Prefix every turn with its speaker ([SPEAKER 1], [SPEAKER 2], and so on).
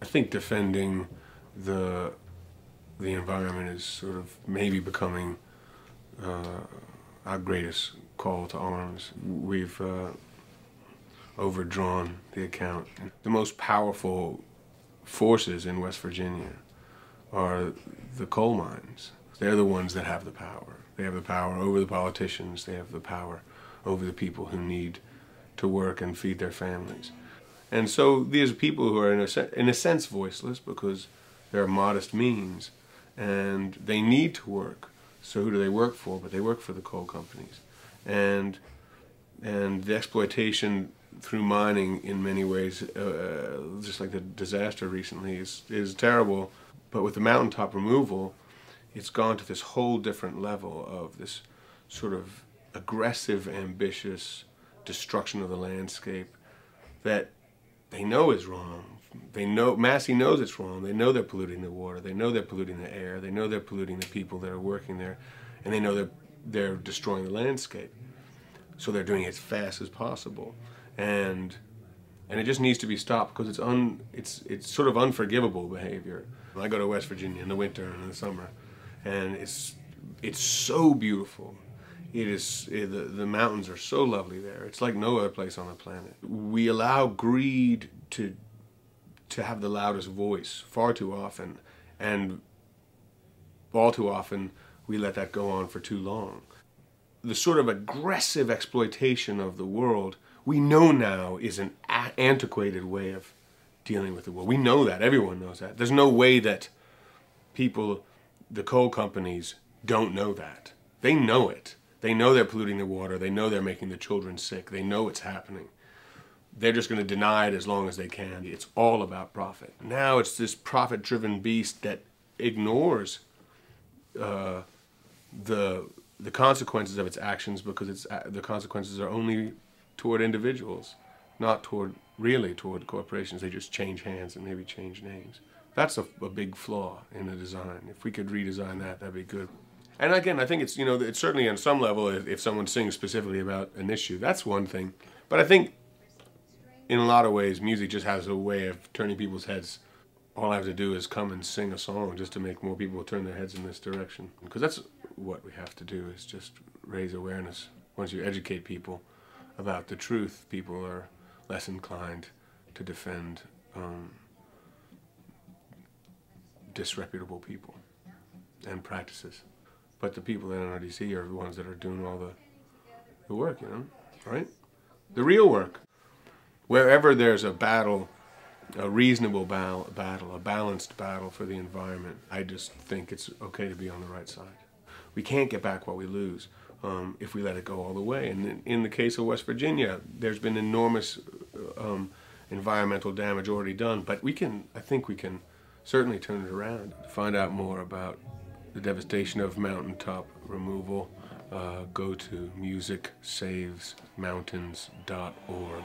[SPEAKER 1] think defending the environment is sort of maybe becoming our greatest call to arms. We've overdrawn the account. The most powerful forces in West Virginia are the coal mines. They're the ones that have the power. They have the power over the politicians. They have the power over the people who need to work and feed their families. And so these are people who are in a sense voiceless because they're modest means and they need to work. So who do they work for? But they work for the coal companies. And the exploitation through mining in many ways, just like the disaster recently, is terrible. But with the mountaintop removal, it's gone to this whole different level of this sort of aggressive, ambitious destruction of the landscape that they know is wrong. They know, Massey knows it's wrong. They know they're polluting the water. They know they're polluting the air. They know they're polluting the people that are working there. And they know they're destroying the landscape. So they're doing it as fast as possible. And it just needs to be stopped because it's sort of unforgivable behavior. I go to West Virginia in the winter and in the summer, and it's so beautiful. The mountains are so lovely there. It's like no other place on the planet. We allow greed to have the loudest voice far too often, and all too often we let that go on for too long. The sort of aggressive exploitation of the world we know now is an antiquated way of dealing with the world. We know that. Everyone knows that. There's no way that people, the coal companies, don't know that. They know it. They know they're polluting the water. They know they're making the children sick. They know it's happening. They're just going to deny it as long as they can. It's all about profit. Now it's this profit-driven beast that ignores the consequences of its actions because the consequences are only toward individuals, not really toward corporations. They just change hands and maybe change names. That's a big flaw in the design. If we could redesign that, that'd be good. And again, I think it's, it's certainly on some level, if someone sings specifically about an issue, that's one thing. But I think in a lot of ways, music just has a way of turning people's heads. All I have to do is come and sing a song just to make more people turn their heads in this direction. Because that's what we have to do, is just raise awareness. Once you educate people about the truth, people are less inclined to defend disreputable people and practices. But the people at NRDC are the ones that are doing all the work, right? The real work. Wherever there's a battle, a reasonable battle, a balanced battle for the environment, I just think it's okay to be on the right side. We can't get back what we lose if we let it go all the way. And in the case of West Virginia, there's been enormous environmental damage already done, but I think we can certainly turn it around. To find out more about the devastation of mountaintop removal, go to musicsavesmountains.org.